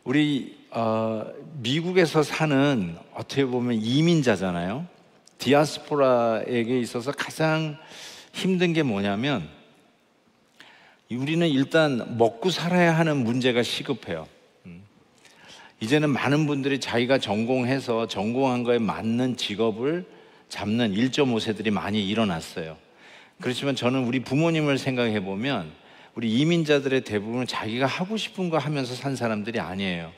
우리 미국에서 사는 어떻게 보면 이민자잖아요. 디아스포라에게 있어서 가장 힘든 게 뭐냐면 우리는 일단 먹고 살아야 하는 문제가 시급해요. 이제는 많은 분들이 자기가 전공해서 전공한 거에 맞는 직업을 잡는 1.5세들이 많이 일어났어요. 그렇지만 저는 우리 부모님을 생각해 보면 우리 이민자들의 대부분은 자기가 하고 싶은 거 하면서 산 사람들이 아니에요.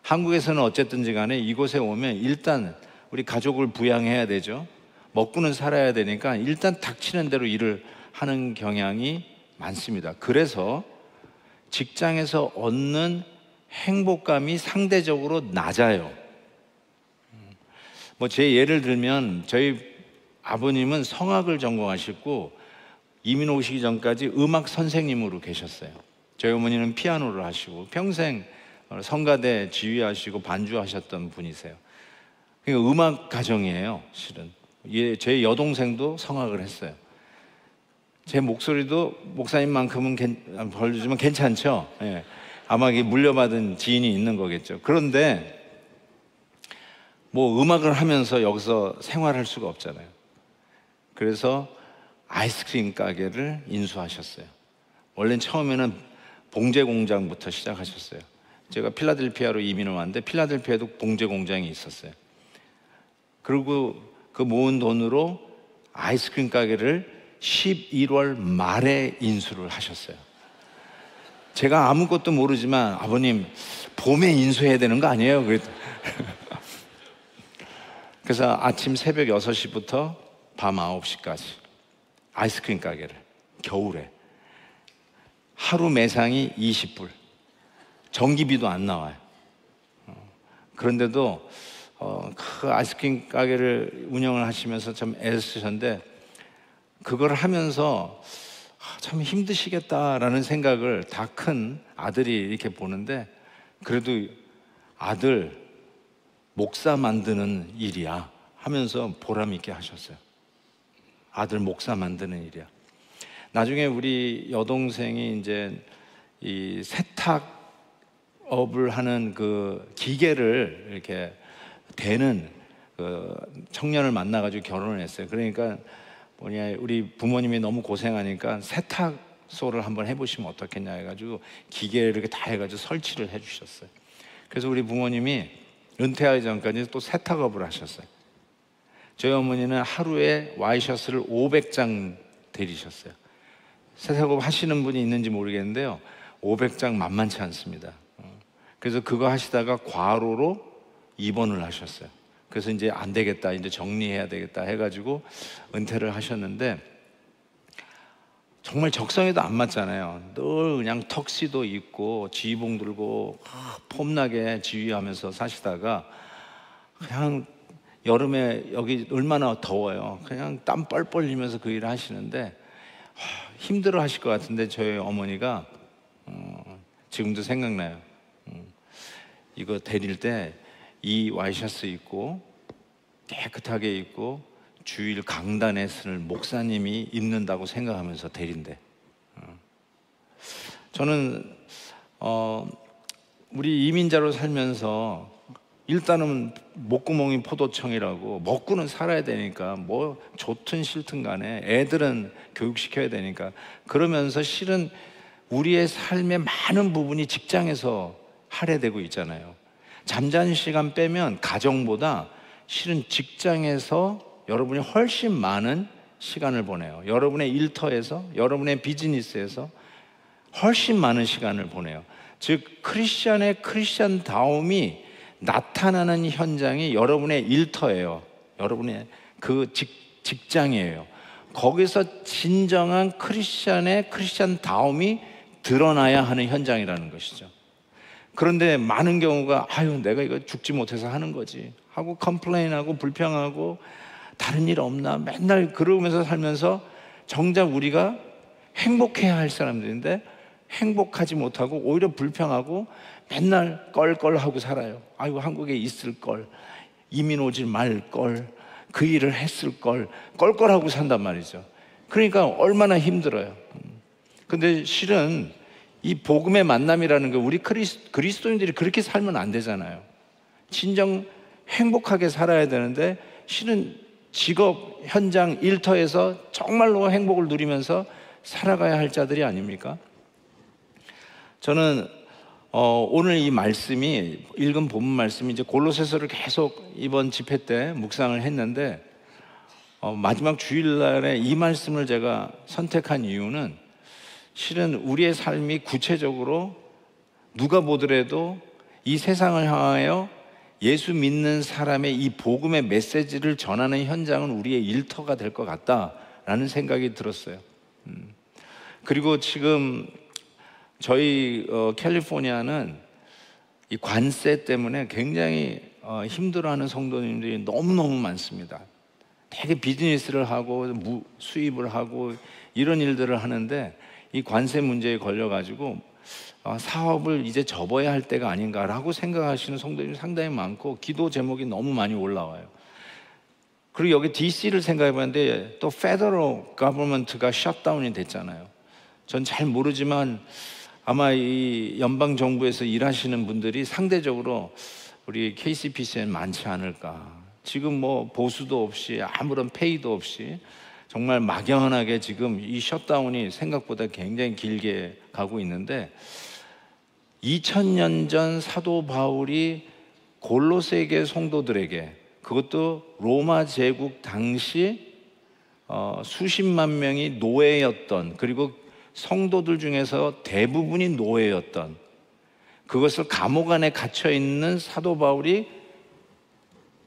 한국에서는 어쨌든지 간에 이곳에 오면 일단 우리 가족을 부양해야 되죠. 먹고는 살아야 되니까 일단 닥치는 대로 일을 하는 경향이 많습니다. 그래서 직장에서 얻는 행복감이 상대적으로 낮아요. 제 예를 들면 저희 아버님은 성악을 전공하시고 이민 오시기 전까지 음악 선생님으로 계셨어요. 저희 어머니는 피아노를 하시고 평생 성가대 지휘하시고 반주하셨던 분이세요. 그러니까 음악 가정이에요, 실은. 제 여동생도 성악을 했어요. 제 목소리도 목사님만큼은 벌주지만 괜찮죠? 예. 아마 이게 물려받은 지인이 있는 거겠죠. 그런데 음악을 하면서 여기서 생활할 수가 없잖아요. 그래서 아이스크림 가게를 인수하셨어요. 원래는 처음에는 봉제 공장부터 시작하셨어요. 제가 필라델피아로 이민을 왔는데 필라델피아에도 봉제 공장이 있었어요. 그리고 그 모은 돈으로 아이스크림 가게를 11월 말에 인수를 하셨어요. 제가 아무것도 모르지만 아버님 봄에 인수해야 되는 거 아니에요? 그래서 아침 새벽 6시부터 밤 9시까지 아이스크림 가게를 겨울에 하루 매상이 20불, 전기비도 안 나와요. 그런데도 그 아이스크림 가게를 운영을 하시면서 참 애쓰셨는데 그걸 하면서 참 힘드시겠다라는 생각을 다 큰 아들이 이렇게 보는데 그래도 아들 목사 만드는 일이야 하면서 보람 있게 하셨어요. 아들 목사 만드는 일이야. 나중에 우리 여동생이 이제 이 세탁업을 하는 그 기계를 이렇게 대는 그 청년을 만나가지고 결혼을 했어요. 그러니까 우리 부모님이 너무 고생하니까 세탁소를 한번 해보시면 어떻겠냐 해가지고 기계를 이렇게 다 해가지고 설치를 해주셨어요. 그래서 우리 부모님이 은퇴하기 전까지 또 세탁업을 하셨어요. 저희 어머니는 하루에 와이셔츠를 500장 대리셨어요. 세탁업 하시는 분이 있는지 모르겠는데요, 500장 만만치 않습니다. 그래서 그거 하시다가 과로로 입원을 하셨어요. 그래서 이제 안 되겠다, 이제 정리해야 되겠다 해가지고 은퇴를 하셨는데 정말 적성에도 안 맞잖아요. 늘 그냥 턱시도 입고 지휘봉 들고 폼나게 지휘하면서 사시다가 그냥 여름에 여기 얼마나 더워요. 그냥 땀 뻘뻘 흘리면서 그 일을 하시는데 힘들어 하실 것 같은데 저희 어머니가 지금도 생각나요. 이거 데릴 때 이 와이셔츠 입고 깨끗하게 입고 주일 강단에 서는 목사님이 입는다고 생각하면서 데린대. 저는 우리 이민자로 살면서 일단은 목구멍이 포도청이라고 먹고는 살아야 되니까 좋든 싫든 간에 애들은 교육시켜야 되니까 그러면서 실은 우리의 삶의 많은 부분이 직장에서 할애되고 있잖아요. 잠자는 시간 빼면 가정보다 실은 직장에서 여러분이 훨씬 많은 시간을 보내요. 여러분의 일터에서, 여러분의 비즈니스에서 훨씬 많은 시간을 보내요. 즉 크리스찬의 크리스찬다움이 나타나는 현장이 여러분의 일터예요. 여러분의 그 직장이에요. 거기서 진정한 크리스찬의 크리스찬다움이 드러나야 하는 현장이라는 것이죠. 그런데 많은 경우가 내가 이거 죽지 못해서 하는 거지 하고 컴플레인하고 불평하고 다른 일 없나 맨날 그러면서 살면서 정작 우리가 행복해야 할 사람들인데 행복하지 못하고 오히려 불평하고 맨날 껄껄하고 살아요. 한국에 있을 걸, 이민 오지 말 걸, 그 일을 했을 걸 껄껄하고 산단 말이죠. 그러니까 얼마나 힘들어요. 근데 실은 이 복음의 만남이라는 거 우리 그리스도인들이 그렇게 살면 안 되잖아요. 진정 행복하게 살아야 되는데 실은 직업, 현장, 일터에서 정말로 행복을 누리면서 살아가야 할 자들이 아닙니까? 저는 오늘 이 말씀이, 읽은 본문 말씀이 이제 골로새서를 계속 이번 집회 때 묵상을 했는데 마지막 주일날에 이 말씀을 제가 선택한 이유는 실은 우리의 삶이 구체적으로 누가 보더라도 이 세상을 향하여 예수 믿는 사람의 이 복음의 메시지를 전하는 현장은 우리의 일터가 될 것 같다라는 생각이 들었어요. 그리고 지금 저희 캘리포니아는 이 관세 때문에 굉장히 힘들어하는 성도님들이 너무너무 많습니다. 되게 비즈니스를 하고 수입을 하고 이런 일들을 하는데 이 관세 문제에 걸려가지고 사업을 이제 접어야 할 때가 아닌가라고 생각하시는 성도님이 상당히 많고 기도 제목이 너무 많이 올라와요. 그리고 여기 DC를 생각해 봤는데 또 Federal Government가 셧다운이 됐잖아요. 전 잘 모르지만 아마 이 연방 정부에서 일하시는 분들이 상대적으로 우리 KCPC엔 많지 않을까. 지금 뭐 보수도 없이 아무런 페이도 없이 정말 막연하게 지금 이 셧다운이 생각보다 굉장히 길게 가고 있는데 2000년 전 사도 바울이 골로새계 성도들에게, 그것도 로마 제국 당시 수십만 명이 노예였던, 그리고 성도들 중에서 대부분이 노예였던, 그것을 감옥 안에 갇혀 있는 사도 바울이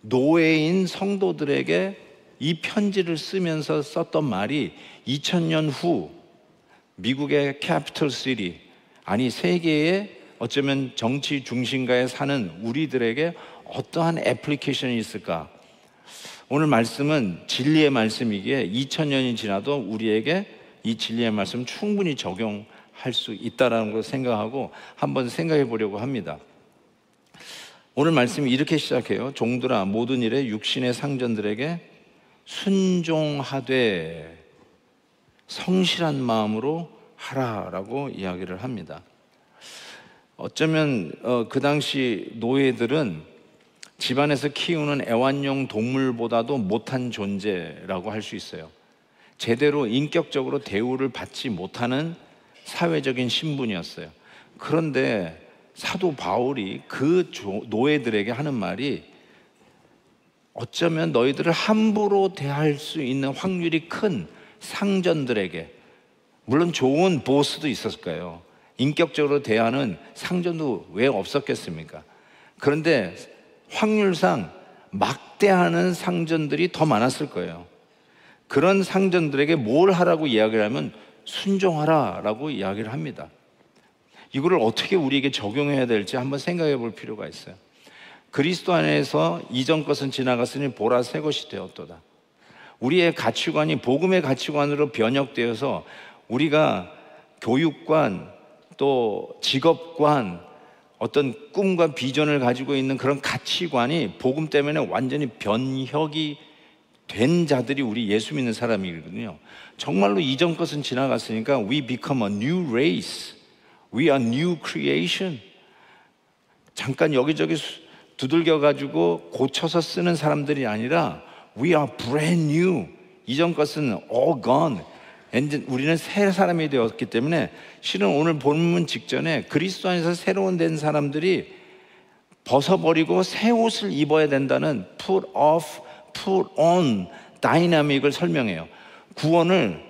노예인 성도들에게 이 편지를 쓰면서 썼던 말이 2000년 후 미국의 캐피털 시티, 아니 세계의 어쩌면 정치 중심가에 사는 우리들에게 어떠한 애플리케이션이 있을까? 오늘 말씀은 진리의 말씀이기에 2000년이 지나도 우리에게 이 진리의 말씀 충분히 적용할 수 있다는 걸 생각하고 한번 생각해 보려고 합니다. 오늘 말씀이 이렇게 시작해요. 종들아 모든 일에 육신의 상전들에게 순종하되 성실한 마음으로 하라라고 이야기를 합니다. 어쩌면 그 당시 노예들은 집안에서 키우는 애완용 동물보다도 못한 존재라고 할 수 있어요. 제대로 인격적으로 대우를 받지 못하는 사회적인 신분이었어요. 그런데 사도 바울이 그 노예들에게 하는 말이 어쩌면 너희들을 함부로 대할 수 있는 확률이 큰 상전들에게, 물론 좋은 보스도 있었을 거예요. 인격적으로 대하는 상전도 왜 없었겠습니까? 그런데 확률상 막대하는 상전들이 더 많았을 거예요. 그런 상전들에게 뭘 하라고 이야기를 하면 순종하라 라고 이야기를 합니다. 이거를 어떻게 우리에게 적용해야 될지 한번 생각해 볼 필요가 있어요. 그리스도 안에서 이전 것은 지나갔으니 보라 새 것이 되었도다. 우리의 가치관이 복음의 가치관으로 변혁되어서 우리가 교육관, 또 직업관, 어떤 꿈과 비전을 가지고 있는 그런 가치관이 복음 때문에 완전히 변혁이 된 자들이 우리 예수 믿는 사람이거든요. 정말로 이전 것은 지나갔으니까 we become a new race, we are new creation. 잠깐 여기저기 두들겨 가지고 고쳐서 쓰는 사람들이 아니라 we are brand new. 이전 것은 all gone. 우리는 새 사람이 되었기 때문에 실은 오늘 본문 직전에 그리스도 안에서 새로운 된 사람들이 벗어버리고 새 옷을 입어야 된다는 put off, put on 다이나믹을 설명해요. 구원을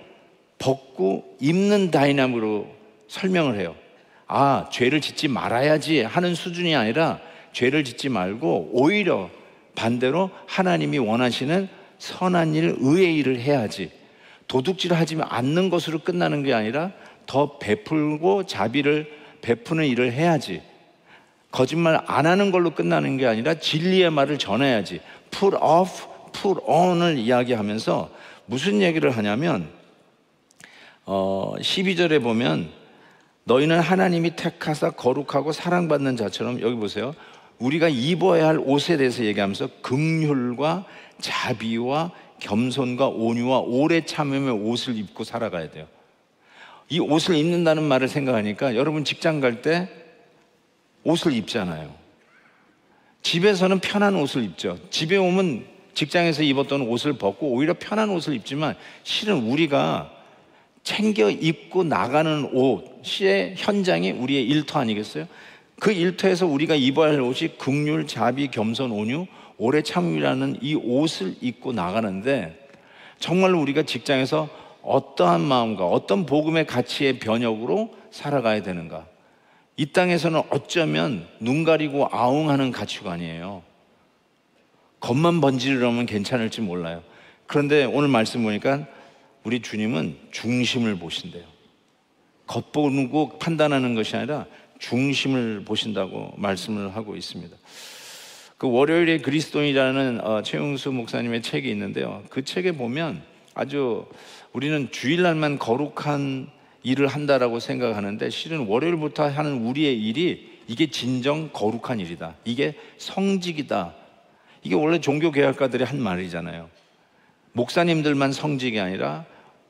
벗고 입는 다이나믹으로 설명을 해요. 아, 죄를 짓지 말아야지 하는 수준이 아니라 죄를 짓지 말고 오히려 반대로 하나님이 원하시는 선한 일, 의의 일을 해야지. 도둑질을 하지 않는 것으로 끝나는 게 아니라 더 베풀고 자비를 베푸는 일을 해야지. 거짓말 안 하는 걸로 끝나는 게 아니라 진리의 말을 전해야지. put off, put on을 이야기하면서 무슨 얘기를 하냐면 12절에 보면 너희는 하나님이 택하사 거룩하고 사랑받는 자처럼, 여기 보세요, 우리가 입어야 할 옷에 대해서 얘기하면서 긍휼과 자비와 겸손과 온유와 오래 참음의 옷을 입고 살아가야 돼요. 이 옷을 입는다는 말을 생각하니까 여러분 직장 갈 때 옷을 입잖아요. 집에서는 편한 옷을 입죠. 집에 오면 직장에서 입었던 옷을 벗고 오히려 편한 옷을 입지만 실은 우리가 챙겨 입고 나가는 옷의 현장이 우리의 일터 아니겠어요? 그 일터에서 우리가 입어야 할 옷이 긍휼, 자비, 겸손, 온유, 오래 참음이라는 이 옷을 입고 나가는데 정말로 우리가 직장에서 어떠한 마음과 어떤 복음의 가치의 변혁으로 살아가야 되는가? 이 땅에서는 어쩌면 눈 가리고 아웅하는 가치관이에요. 겉만 번지르면 괜찮을지 몰라요. 그런데 오늘 말씀 보니까 우리 주님은 중심을 보신대요. 겉보고 판단하는 것이 아니라 중심을 보신다고 말씀을 하고 있습니다. 그 월요일의 그리스도인이라는 최용수 목사님의 책이 있는데요. 그 책에 보면 아주 우리는 주일날만 거룩한 일을 한다라고 생각하는데 실은 월요일부터 하는 우리의 일이 이게 진정 거룩한 일이다. 이게 성직이다. 이게 원래 종교개혁가들이 한 말이잖아요. 목사님들만 성직이 아니라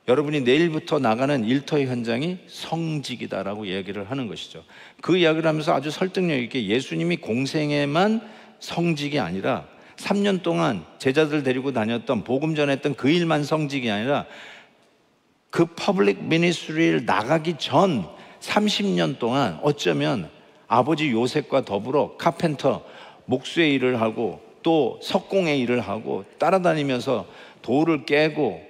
여러분이 내일부터 나가는 일터의 현장이 성직이다라고 얘기를 하는 것이죠. 그 이야기를 하면서 아주 설득력 있게 예수님이 공생에만 성직이 아니라 3년 동안 제자들 데리고 다녔던 복음 전했던 그 일만 성직이 아니라 그 퍼블릭 미니스트리를 나가기 전 30년 동안 어쩌면 아버지 요셉과 더불어 카펜터, 목수의 일을 하고 또 석공의 일을 하고 따라다니면서 돌을 깨고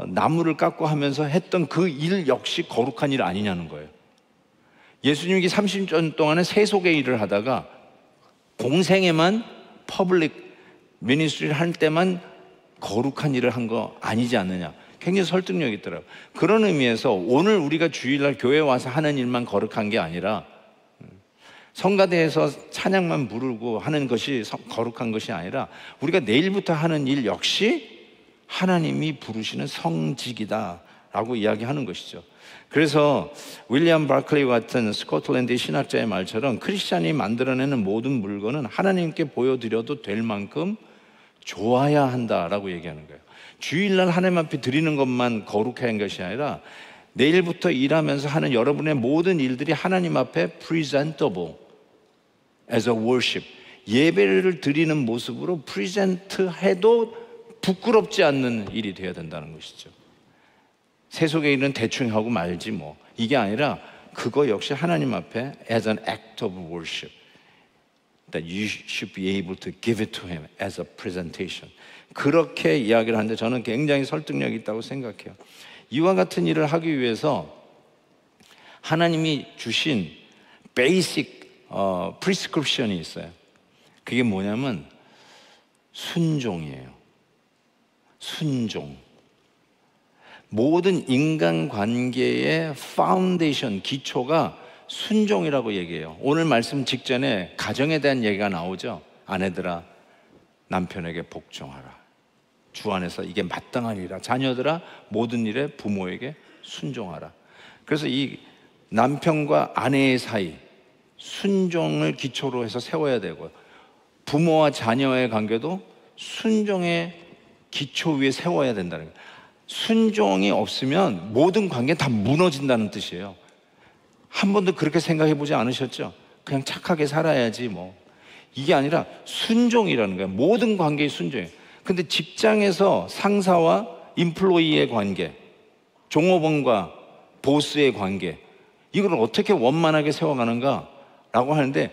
나무를 깎고 하면서 했던 그 일 역시 거룩한 일 아니냐는 거예요. 예수님이 30년 동안에 세속의 일을 하다가 공생에만 퍼블릭 미니스트리를 할 때만 거룩한 일을 한 거 아니지 않느냐. 굉장히 설득력이 있더라고요. 그런 의미에서 오늘 우리가 주일날 교회에 와서 하는 일만 거룩한 게 아니라 성가대에서 찬양만 부르고 하는 것이 거룩한 것이 아니라 우리가 내일부터 하는 일 역시 하나님이 부르시는 성직이다 라고 이야기하는 것이죠. 그래서 윌리엄 바클리 같은 스코틀랜드 신학자의 말처럼 크리스찬이 만들어내는 모든 물건은 하나님께 보여드려도 될 만큼 좋아야 한다라고 얘기하는 거예요. 주일날 하나님 앞에 드리는 것만 거룩한 것이 아니라 내일부터 일하면서 하는 여러분의 모든 일들이 하나님 앞에 presentable as a worship, 예배를 드리는 모습으로 프리젠트해도 부끄럽지 않는 일이 되어야 된다는 것이죠. 세속의 일은 대충 하고 말지 뭐, 이게 아니라 그거 역시 하나님 앞에 as an act of worship that you should be able to give it to him as a presentation. 그렇게 이야기를 하는데 저는 굉장히 설득력이 있다고 생각해요. 이와 같은 일을 하기 위해서 하나님이 주신 베이직 프리스크립션이 있어요. 그게 뭐냐면 순종이에요. 순종. 모든 인간관계의 파운데이션, 기초가 순종이라고 얘기해요. 오늘 말씀 직전에 가정에 대한 얘기가 나오죠. 아내들아 남편에게 복종하라. 주 안에서 이게 마땅한 일이라. 자녀들아 모든 일에 부모에게 순종하라. 그래서 이 남편과 아내의 사이 순종을 기초로 해서 세워야 되고요. 부모와 자녀의 관계도 순종의 기초 위에 세워야 된다는 거예요. 순종이 없으면 모든 관계 다 무너진다는 뜻이에요. 한 번도 그렇게 생각해 보지 않으셨죠? 그냥 착하게 살아야지 뭐. 이게 아니라 순종이라는 거예요. 모든 관계의 순종이에요. 근데 직장에서 상사와 인플로이의 관계, 종업원과 보스의 관계, 이걸 어떻게 원만하게 세워가는가 라고 하는데,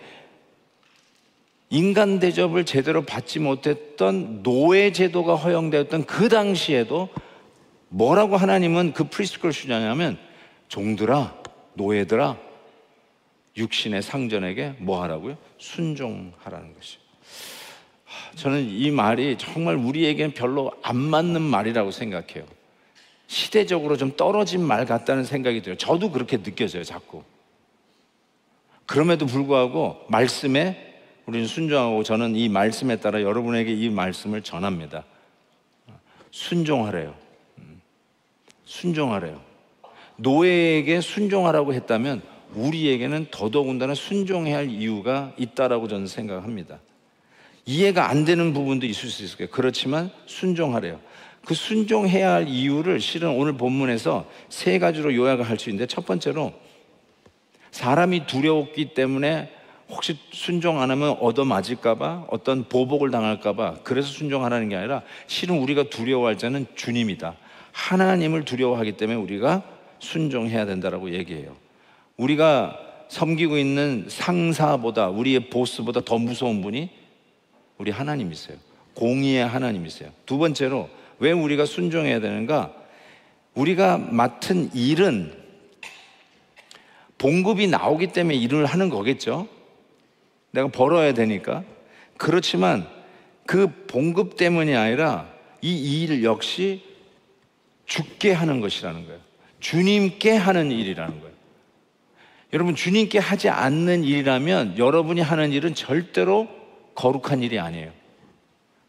인간 대접을 제대로 받지 못했던 노예 제도가 허용되었던 그 당시에도 뭐라고 하나님은 그 프리스크를 주냐면, 종들아, 노예들아, 육신의 상전에게 뭐 하라고요? 순종하라는 것이에요. 저는 이 말이 정말 우리에게는 별로 안 맞는 말이라고 생각해요. 시대적으로 좀 떨어진 말 같다는 생각이 들어요. 저도 그렇게 느껴져요, 자꾸. 그럼에도 불구하고 말씀에 우리는 순종하고, 저는 이 말씀에 따라 여러분에게 이 말씀을 전합니다. 순종하래요. 순종하래요. 노예에게 순종하라고 했다면 우리에게는 더더군다나 순종해야 할 이유가 있다라고 저는 생각합니다. 이해가 안 되는 부분도 있을 수 있을 거예요. 그렇지만 순종하래요. 그 순종해야 할 이유를 실은 오늘 본문에서 세 가지로 요약을 할 수 있는데, 첫 번째로 사람이 두려웠기 때문에 혹시 순종 안 하면 얻어맞을까봐, 어떤 보복을 당할까봐 그래서 순종하라는 게 아니라, 실은 우리가 두려워할 자는 주님이다, 하나님을 두려워하기 때문에 우리가 순종해야 된다라고 얘기해요. 우리가 섬기고 있는 상사보다, 우리의 보스보다 더 무서운 분이 우리 하나님이세요. 공의의 하나님이세요. 두 번째로 왜 우리가 순종해야 되는가? 우리가 맡은 일은 봉급이 나오기 때문에 일을 하는 거겠죠. 내가 벌어야 되니까. 그렇지만 그 봉급 때문이 아니라 이 일 역시 주께 하는 것이라는 거예요. 주님께 하는 일이라는 거예요. 여러분, 주님께 하지 않는 일이라면 여러분이 하는 일은 절대로 거룩한 일이 아니에요.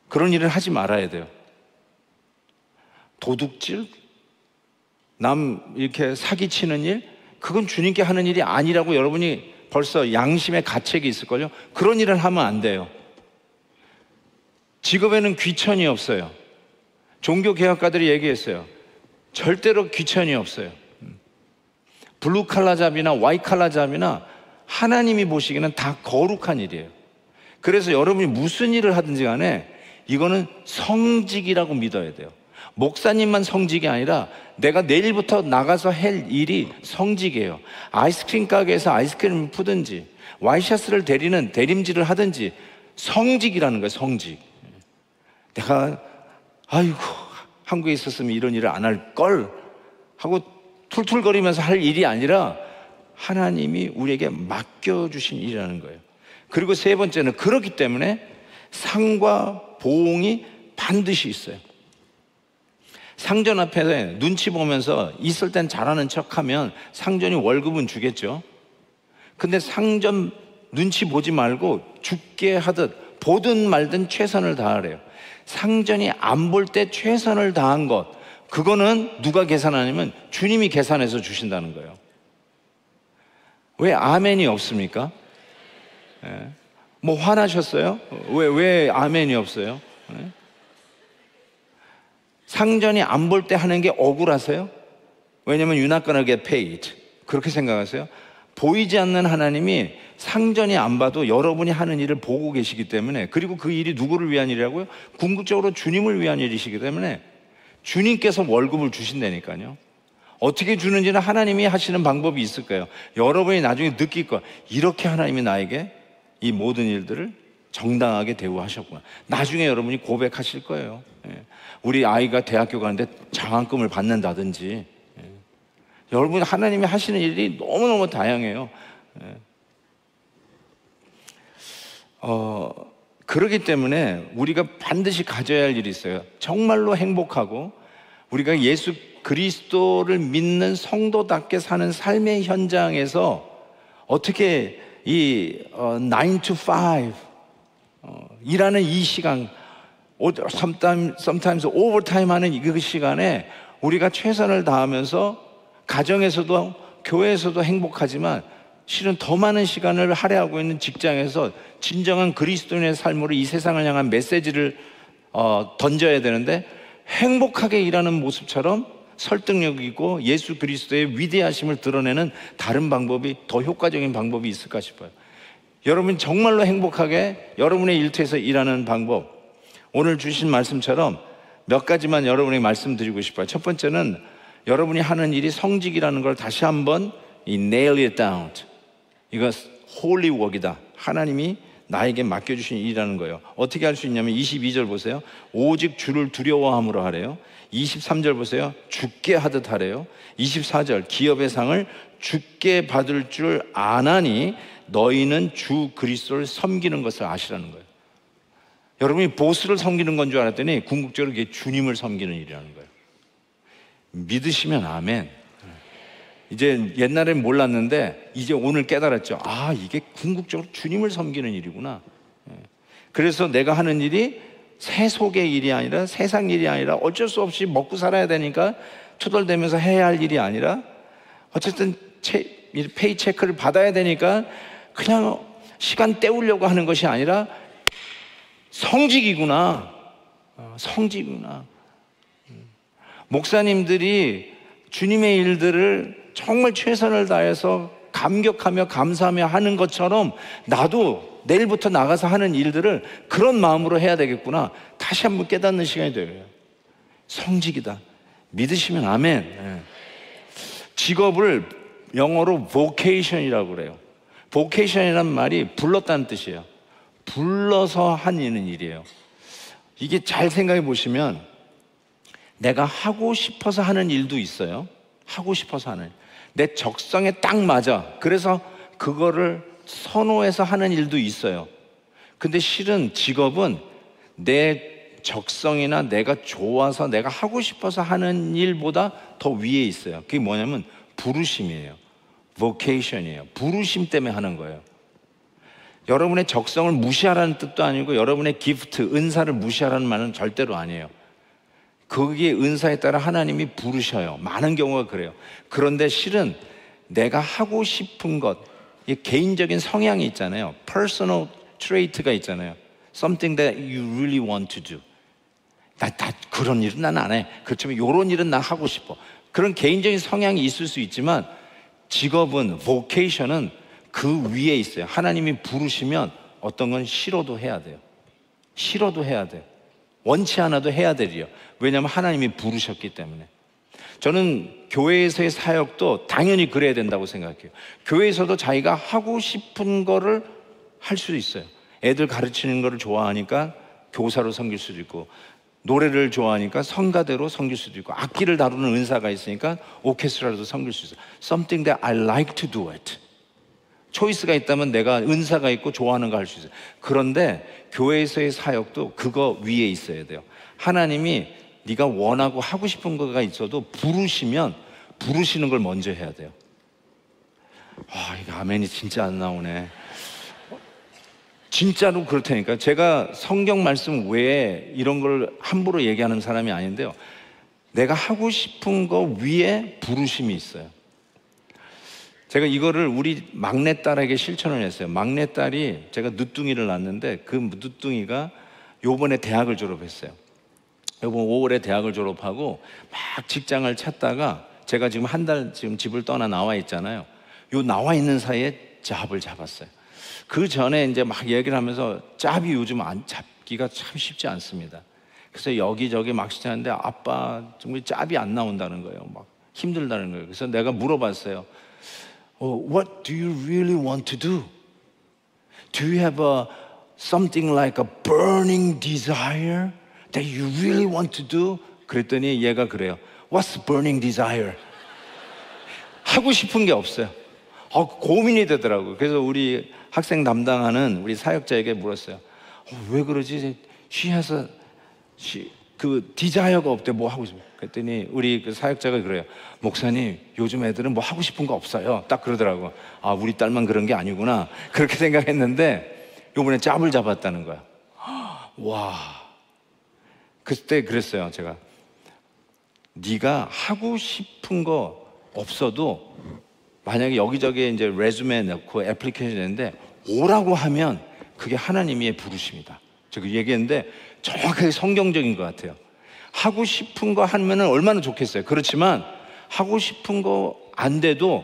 그런 일을 하지 말아야 돼요. 도둑질, 남 이렇게 사기치는 일, 그건 주님께 하는 일이 아니라고 여러분이 벌써 양심의 가책이 있을걸요. 그런 일을 하면 안 돼요. 직업에는 귀천이 없어요. 종교개혁가들이 얘기했어요. 절대로 귀천이 없어요. 블루칼라 잡이나 화이트칼라 잡이나 하나님이 보시기에는 다 거룩한 일이에요. 그래서 여러분이 무슨 일을 하든지 간에 이거는 성직이라고 믿어야 돼요. 목사님만 성직이 아니라 내가 내일부터 나가서 할 일이 성직이에요. 아이스크림 가게에서 아이스크림을 푸든지 와이셔츠를 대리는 대림질을 하든지 성직이라는 거예요. 성직. 내가 아이고 한국에 있었으면 이런 일을 안 할 걸 하고 툴툴거리면서 할 일이 아니라 하나님이 우리에게 맡겨주신 일이라는 거예요. 그리고 세 번째는 그렇기 때문에 상과 보응이 반드시 있어요. 상전 앞에 눈치 보면서 있을 땐 잘하는 척하면 상전이 월급은 주겠죠. 근데 상전 눈치 보지 말고 죽게 하듯 보든 말든 최선을 다하래요. 상전이 안 볼 때 최선을 다한 것, 그거는 누가 계산하냐면 주님이 계산해서 주신다는 거예요. 왜 아멘이 없습니까? 예. 뭐 화나셨어요? 왜 아멘이 없어요? 예. 상전이 안 볼 때 하는 게 억울하세요? 왜냐면 you're not gonna get paid. 그렇게 생각하세요? 보이지 않는 하나님이 상전이 안 봐도 여러분이 하는 일을 보고 계시기 때문에, 그리고 그 일이 누구를 위한 일이라고요? 궁극적으로 주님을 위한 일이시기 때문에 주님께서 월급을 주신다니까요. 어떻게 주는지는 하나님이 하시는 방법이 있을 거예요. 여러분이 나중에 느낄 거예요. 이렇게 하나님이 나에게 이 모든 일들을 정당하게 대우하셨구나. 나중에 여러분이 고백하실 거예요. 예. 우리 아이가 대학교 가는데 장학금을 받는다든지, 예. 여러분 하나님이 하시는 일이 너무너무 다양해요. 예. 그렇기 때문에 우리가 반드시 가져야 할 일이 있어요. 정말로 행복하고 우리가 예수 그리스도를 믿는 성도답게 사는 삶의 현장에서 어떻게 이 9 to 5 일하는 이 시간, sometimes overtime 하는 이 시간에 우리가 최선을 다하면서 가정에서도 교회에서도 행복하지만 실은 더 많은 시간을 할애하고 있는 직장에서 진정한 그리스도인의 삶으로 이 세상을 향한 메시지를 던져야 되는데, 행복하게 일하는 모습처럼 설득력 있고 예수 그리스도의 위대하심을 드러내는 다른 방법이, 더 효과적인 방법이 있을까 싶어요. 여러분 정말로 행복하게 여러분의 일터에서 일하는 방법, 오늘 주신 말씀처럼 몇 가지만 여러분에게 말씀드리고 싶어요. 첫 번째는 여러분이 하는 일이 성직이라는 걸 다시 한번 nail it down. 이거 holy work이다. 하나님이 나에게 맡겨주신 일이라는 거예요. 어떻게 할 수 있냐면 22절 보세요. 오직 주를 두려워함으로 하래요. 23절 보세요. 죽게 하듯 하래요. 24절 기업의 상을 죽게 받을 줄 아나니 너희는 주 그리스도를 섬기는 것을 아시라는 거예요. 여러분이 보스를 섬기는 건 줄 알았더니 궁극적으로 이게 주님을 섬기는 일이라는 거예요. 믿으시면 아멘. 이제 옛날엔 몰랐는데 이제 오늘 깨달았죠. 아, 이게 궁극적으로 주님을 섬기는 일이구나. 그래서 내가 하는 일이 세속의 일이 아니라, 세상 일이 아니라, 어쩔 수 없이 먹고 살아야 되니까 투덜대면서 해야 할 일이 아니라, 어쨌든 페이체크를 받아야 되니까 그냥 시간 때우려고 하는 것이 아니라 성직이구나. 성직이구나. 목사님들이 주님의 일들을 정말 최선을 다해서 감격하며 감사하며 하는 것처럼 나도 내일부터 나가서 하는 일들을 그런 마음으로 해야 되겠구나, 다시 한번 깨닫는 시간이 돼요. 성직이다. 믿으시면 아멘. 직업을 영어로 vocation이라고 그래요. vocation이라는 말이 불렀다는 뜻이에요. 불러서 하는 일이에요. 이게 잘 생각해 보시면 내가 하고 싶어서 하는 일도 있어요. 하고 싶어서 하는, 내 적성에 딱 맞아. 그래서 그거를 선호해서 하는 일도 있어요. 근데 실은 직업은 내 적성이나 내가 좋아서 내가 하고 싶어서 하는 일보다 더 위에 있어요. 그게 뭐냐면 부르심이에요. vocation이에요. 부르심 때문에 하는 거예요. 여러분의 적성을 무시하라는 뜻도 아니고 여러분의 기프트, 은사를 무시하라는 말은 절대로 아니에요. 거기에 은사에 따라 하나님이 부르셔요. 많은 경우가 그래요. 그런데 실은 내가 하고 싶은 것, 이 개인적인 성향이 있잖아요. personal trait가 있잖아요. something that you really want to do. 나 그런 일은 난 안 해. 그렇지만 이런 일은 난 하고 싶어. 그런 개인적인 성향이 있을 수 있지만 직업은, vocation은 그 위에 있어요. 하나님이 부르시면 어떤 건 싫어도 해야 돼요. 싫어도 해야 돼요. 원치 않아도 해야 될 일이요. 왜냐하면 하나님이 부르셨기 때문에. 저는 교회에서의 사역도 당연히 그래야 된다고 생각해요. 교회에서도 자기가 하고 싶은 거를 할 수도 있어요. 애들 가르치는 거를 좋아하니까 교사로 섬길 수도 있고, 노래를 좋아하니까 성가대로 섬길 수도 있고, 악기를 다루는 은사가 있으니까 오케스트라로도 섬길 수 있어요. Something that I like to do it. 초이스가 있다면 내가 은사가 있고 좋아하는 거 할 수 있어요. 그런데 교회에서의 사역도 그거 위에 있어야 돼요. 하나님이 네가 원하고 하고 싶은 거가 있어도 부르시면 부르시는 걸 먼저 해야 돼요. 이거 아멘이 진짜 안 나오네. 진짜로 그렇다니까. 제가 성경 말씀 외에 이런 걸 함부로 얘기하는 사람이 아닌데요, 내가 하고 싶은 거 위에 부르심이 있어요. 제가 이거를 우리 막내딸에게 실천을 했어요. 막내딸이, 제가 늦둥이를 낳았는데 그 늦둥이가 요번에 대학을 졸업했어요. 요번 5월에 대학을 졸업하고 막 직장을 찾다가, 제가 지금 한 달 지금 집을 떠나 나와 있잖아요. 요 나와 있는 사이에 잡을 잡았어요. 그 전에 이제 막 얘기를 하면서 짭이 요즘 잡기가 참 쉽지 않습니다. 그래서 여기저기 막 시작하는데 아빠 정말 짭이 안 나온다는 거예요. 막 힘들다는 거예요. 그래서 내가 물어봤어요. What do you really want to do? Do you have something like a burning desire that you really want to do? 그랬더니 얘가 그래요. What's burning desire? 하고 싶은 게 없어요. 고민이 되더라고요. 그래서 우리 학생 담당하는 우리 사역자에게 물었어요. 왜 그러지? 그 디자이어가 없대. 뭐 하고 싶어? 그랬더니 우리 그 사역자가 그래요. 목사님, 요즘 애들은 뭐 하고 싶은 거 없어요. 딱 그러더라고. 우리 딸만 그런 게 아니구나. 그렇게 생각했는데 요번에 짭을 잡았다는 거야. 와. 그때 그랬어요. 제가, 네가 하고 싶은 거 없어도 만약에 여기저기 이제 레주메 넣고 애플리케이션 내는데 오라고 하면 그게 하나님의 부르심이다. 제가 얘기했는데 정확하게 성경적인 것 같아요. 하고 싶은 거 하면 얼마나 좋겠어요. 그렇지만 하고 싶은 거 안 돼도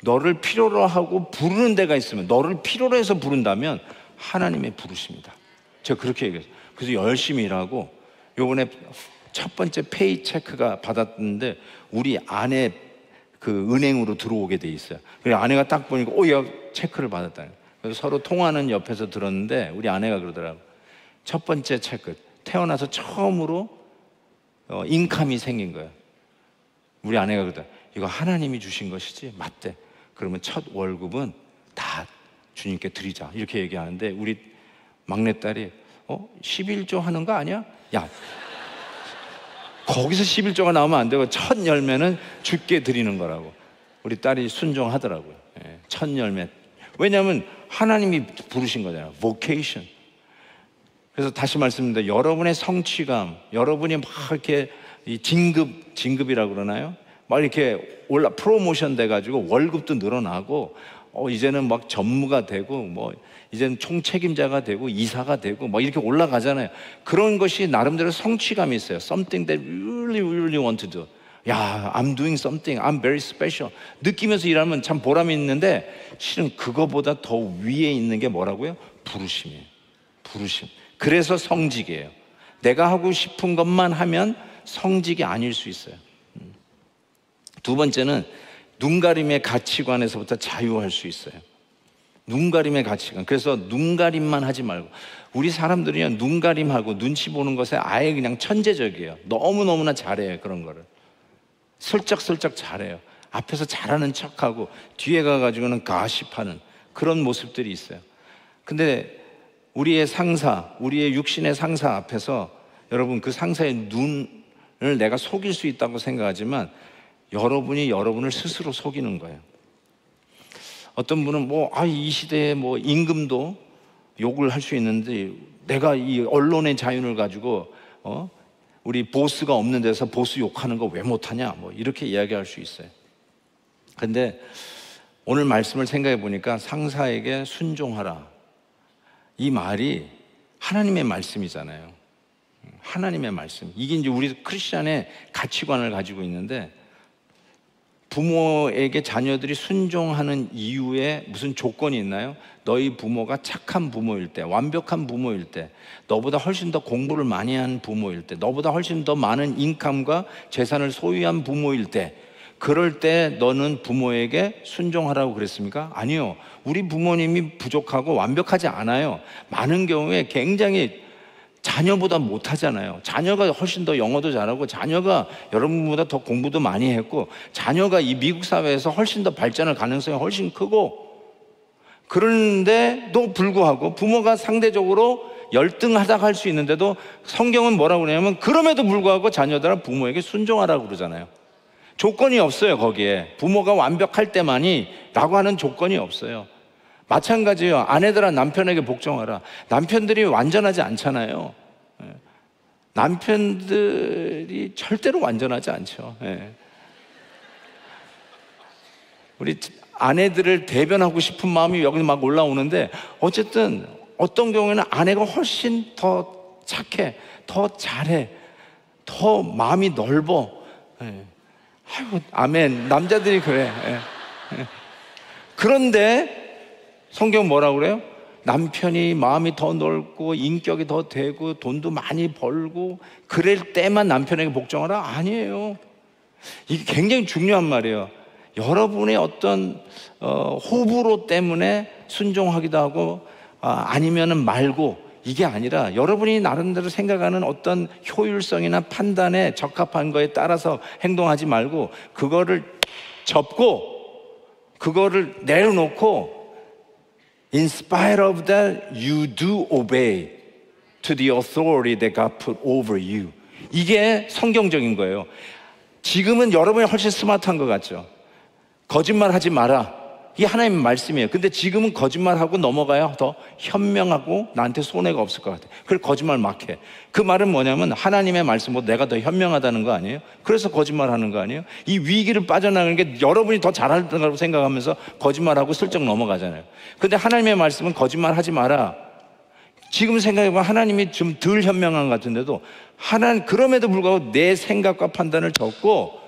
너를 필요로 하고 부르는 데가 있으면, 너를 필요로 해서 부른다면 하나님의 부르심이다. 제가 그렇게 얘기했어요. 그래서 열심히 일하고 요번에 첫 번째 페이 체크가 받았는데 우리 아내 그 은행으로 들어오게 돼 있어요. 그래서 아내가 딱 보니까 야, 체크를 받았다. 그래서 서로 통화는 옆에서 들었는데 우리 아내가 그러더라고요. 첫 번째 체크, 태어나서 처음으로 인컴이 생긴 거예요. 우리 아내가 그러더라고요. 이거 하나님이 주신 것이지? 맞대. 그러면 첫 월급은 다 주님께 드리자. 이렇게 얘기하는데 우리 막내딸이 11조 하는 거 아니야? 야, 거기서 11조가 나오면 안 되고 첫 열매는 주께 드리는 거라고. 우리 딸이 순종하더라고요. 첫 열매. 왜냐하면 하나님이 부르신 거잖아요. vocation. 그래서 다시 말씀드립니다. 여러분의 성취감, 여러분이 막 이렇게 진급이라고 그러나요? 막 이렇게 프로모션 돼가지고 월급도 늘어나고 이제는 막 전무가 되고 뭐 이제는 총책임자가 되고 이사가 되고 뭐 이렇게 올라가잖아요. 그런 것이 나름대로 성취감이 있어요. Something that really want to do. 야, I'm doing something. I'm very special. 느끼면서 일하면 참 보람이 있는데 실은 그거보다 더 위에 있는 게 뭐라고요? 부르심이에요. 부르심. 그래서 성직이에요. 내가 하고 싶은 것만 하면 성직이 아닐 수 있어요. 두 번째는 눈가림의 가치관에서부터 자유할 수 있어요. 눈가림의 가치관. 그래서 눈가림만 하지 말고, 우리 사람들이요, 눈가림하고 눈치 보는 것에 아예 그냥 천재적이에요. 너무너무나 잘해요. 그런 거를 슬쩍슬쩍 잘해요. 앞에서 잘하는 척하고 뒤에 가가지고는 가십하는 그런 모습들이 있어요. 근데 우리의 상사, 우리의 육신의 상사 앞에서 여러분, 그 상사의 눈을 내가 속일 수 있다고 생각하지만 여러분이 여러분을 스스로 속이는 거예요. 어떤 분은 이 시대에 임금도 욕을 할 수 있는데 내가 이 언론의 자유를 가지고 우리 보스가 없는 데서 보스 욕하는 거 왜 못하냐, 이렇게 이야기할 수 있어요. 근데 오늘 말씀을 생각해 보니까 상사에게 순종하라, 이 말이 하나님의 말씀이잖아요. 하나님의 말씀. 이게 이제 우리 크리스찬의 가치관을 가지고 있는데, 부모에게 자녀들이 순종하는 이유에 무슨 조건이 있나요? 너희 부모가 착한 부모일 때, 완벽한 부모일 때, 너보다 훨씬 더 공부를 많이 한 부모일 때, 너보다 훨씬 더 많은 인감과 재산을 소유한 부모일 때, 그럴 때 너는 부모에게 순종하라고 그랬습니까? 아니요. 우리 부모님이 부족하고 완벽하지 않아요. 많은 경우에 굉장히 자녀보다 못하잖아요. 자녀가 훨씬 더 영어도 잘하고, 자녀가 여러분보다 더 공부도 많이 했고, 자녀가 이 미국 사회에서 훨씬 더 발전할 가능성이 훨씬 크고, 그런데도 불구하고 부모가 상대적으로 열등하다고 할 수 있는데도 성경은 뭐라고 그러냐면, 그럼에도 불구하고 자녀들은 부모에게 순종하라고 그러잖아요. 조건이 없어요. 거기에 부모가 완벽할 때만이 라고 하는 조건이 없어요. 마찬가지예요. 아내들아 남편에게 복종하라. 남편들이 완전하지 않잖아요. 남편들이 절대로 완전하지 않죠. 우리 아내들을 대변하고 싶은 마음이 여기 막 올라오는데, 어쨌든 어떤 경우에는 아내가 훨씬 더 착해, 더 잘해, 더 마음이 넓어. 아이고, 아멘. 남자들이 그래. 그런데 성경 뭐라고 그래요? 남편이 마음이 더 넓고 인격이 더 되고 돈도 많이 벌고 그럴 때만 남편에게 복종하라? 아니에요. 이게 굉장히 중요한 말이에요. 여러분의 어떤 호불호 때문에 순종하기도 하고 아니면은 말고, 이게 아니라 여러분이 나름대로 생각하는 어떤 효율성이나 판단에 적합한 거에 따라서 행동하지 말고, 그거를 접고 그거를 내려놓고, in spite of that, you do obey to the authority that God put over you. 이게 성경적인 거예요. 지금은 여러분이 훨씬 스마트한 것 같죠? 거짓말 하지 마라. 이게 하나님의 말씀이에요. 근데 지금은 거짓말하고 넘어가야 더 현명하고 나한테 손해가 없을 것 같아요. 그걸 거짓말 막 해. 그 말은 뭐냐면 하나님의 말씀보다 내가 더 현명하다는 거 아니에요? 그래서 거짓말하는 거 아니에요? 이 위기를 빠져나가는 게 여러분이 더 잘한다고 생각하면서 거짓말하고 슬쩍 넘어가잖아요. 근데 하나님의 말씀은 거짓말하지 마라. 지금 생각해보면 하나님이 좀 덜 현명한 것 같은데도, 그럼에도 불구하고 내 생각과 판단을 접고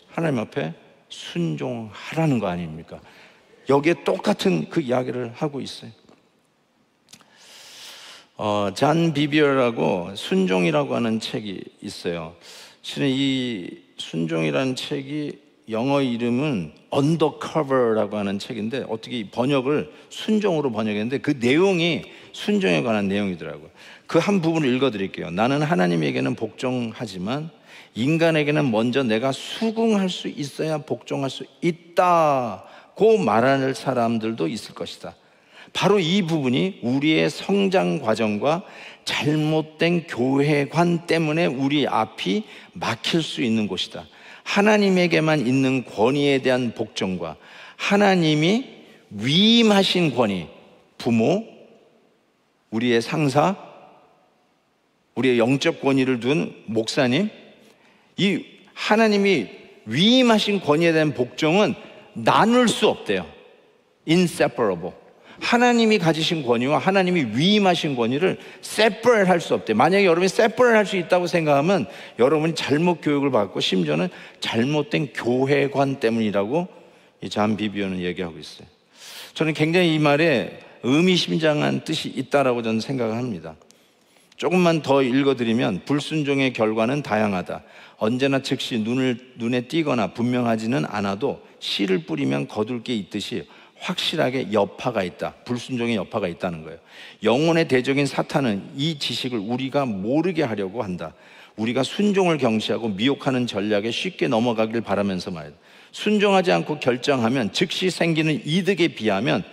하나님 앞에 순종하라는 거 아닙니까? 여기에 똑같은 그 이야기를 하고 있어요. 잔 비비어라고 순종이라고 하는 책이 있어요. 실은 이 순종이라는 책이 영어 이름은 Undercover라고 하는 책인데, 어떻게 번역을 순종으로 번역했는데 그 내용이 순종에 관한 내용이더라고요. 그 한 부분을 읽어드릴게요. 나는 하나님에게는 복종하지만 인간에게는 먼저 내가 수긍할 수 있어야 복종할 수 있다고 말하는 사람들도 있을 것이다. 바로 이 부분이 우리의 성장 과정과 잘못된 교회관 때문에 우리 앞이 막힐 수 있는 곳이다. 하나님에게만 있는 권위에 대한 복종과 하나님이 위임하신 권위, 부모, 우리의 상사, 우리의 영적 권위를 둔 목사님, 이 하나님이 위임하신 권위에 대한 복종은 나눌 수 없대요. inseparable. 하나님이 가지신 권위와 하나님이 위임하신 권위를 separate 할 수 없대. 만약에 여러분이 separate 할 수 있다고 생각하면 여러분이 잘못 교육을 받고 심지어는 잘못된 교회관 때문이라고 이 잔 비비오는 얘기하고 있어요. 저는 굉장히 이 말에 의미심장한 뜻이 있다라고 저는 생각을 합니다. 조금만 더 읽어드리면 불순종의 결과는 다양하다. 언제나 즉시 눈에 띄거나 분명하지는 않아도 씨를 뿌리면 거둘 게 있듯이 확실하게 여파가 있다. 불순종의 여파가 있다는 거예요. 영혼의 대적인 사탄은 이 지식을 우리가 모르게 하려고 한다. 우리가 순종을 경시하고 미혹하는 전략에 쉽게 넘어가길 바라면서 말이다. 순종하지 않고 결정하면 즉시 생기는 이득에 비하면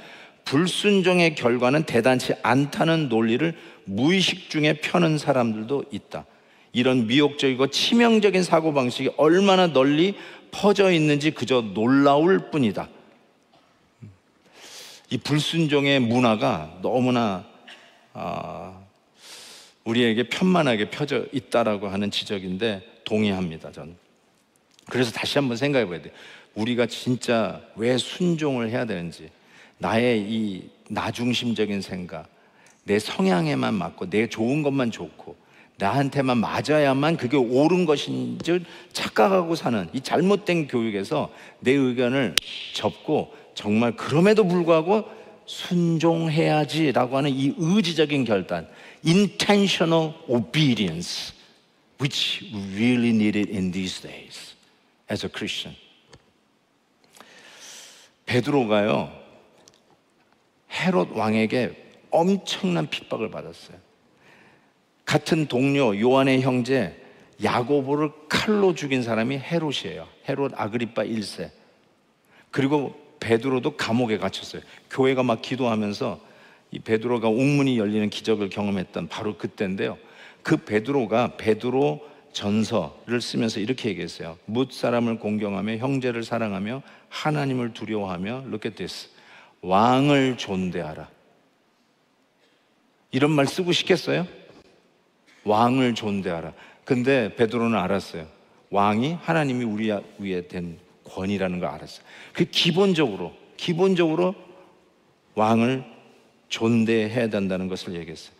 불순종의 결과는 대단치 않다는 논리를 무의식 중에 펴는 사람들도 있다. 이런 미혹적이고 치명적인 사고방식이 얼마나 널리 퍼져 있는지 그저 놀라울 뿐이다. 이 불순종의 문화가 너무나 우리에게 편만하게 펴져 있다라고 하는 지적인데 동의합니다, 저는. 그래서 다시 한번 생각해 봐야 돼요. 우리가 진짜 왜 순종을 해야 되는지, 나의 이 나중심적인 생각, 내 성향에만 맞고 내 좋은 것만 좋고 나한테만 맞아야만 그게 옳은 것인 줄 착각하고 사는 이 잘못된 교육에서 내 의견을 접고 정말 그럼에도 불구하고 순종해야지라고 하는 이 의지적인 결단, intentional obedience, which we really needed in these days as a Christian. 베드로가요, 헤롯 왕에게 엄청난 핍박을 받았어요. 같은 동료 요한의 형제 야고보를 칼로 죽인 사람이 헤롯이에요. 헤롯 아그리파 1세. 그리고 베드로도 감옥에 갇혔어요. 교회가 막 기도하면서 이 베드로가 옥문이 열리는 기적을 경험했던 바로 그때인데요. 그 베드로가 베드로 전서를 쓰면서 이렇게 얘기했어요. 뭇 사람을 공경하며 형제를 사랑하며 하나님을 두려워하며 look at this. 왕을 존대하라. 이런 말 쓰고 싶겠어요? 왕을 존대하라. 근데 베드로는 알았어요. 왕이 하나님이 우리 위에 된 권위라는 걸 알았어요. 그 기본적으로 왕을 존대해야 된다는 것을 얘기했어요.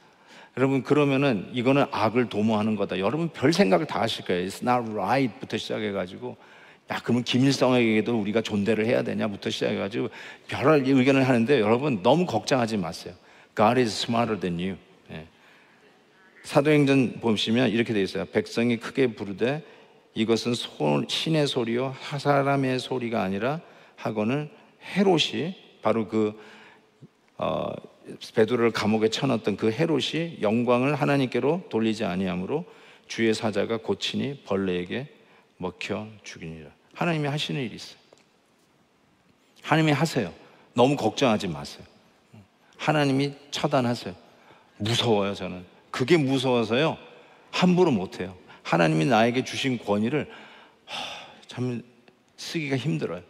여러분, 그러면은 이거는 악을 도모하는 거다. 여러분 별 생각을 다 하실 거예요. It's not right부터 시작해가지고, 야, 그러면 김일성에게도 우리가 존대를 해야 되냐부터 시작해가지고 별의 의견을 하는데, 여러분 너무 걱정하지 마세요. God is smarter than you. 예. 사도행전 보시면 이렇게 되어 있어요. 백성이 크게 부르되 이것은 신의 소리요 사람의 소리가 아니라 하거늘 헤롯이, 바로 베드로를 감옥에 쳐넣었던 그 헤롯이 영광을 하나님께로 돌리지 아니하므로 주의 사자가 고치니 벌레에게 먹혀 죽이니라. 하나님이 하시는 일이 있어요. 하나님이 하세요. 너무 걱정하지 마세요. 하나님이 처단하세요. 무서워요, 저는. 그게 무서워서요, 함부로 못해요. 하나님이 나에게 주신 권위를 참 쓰기가 힘들어요.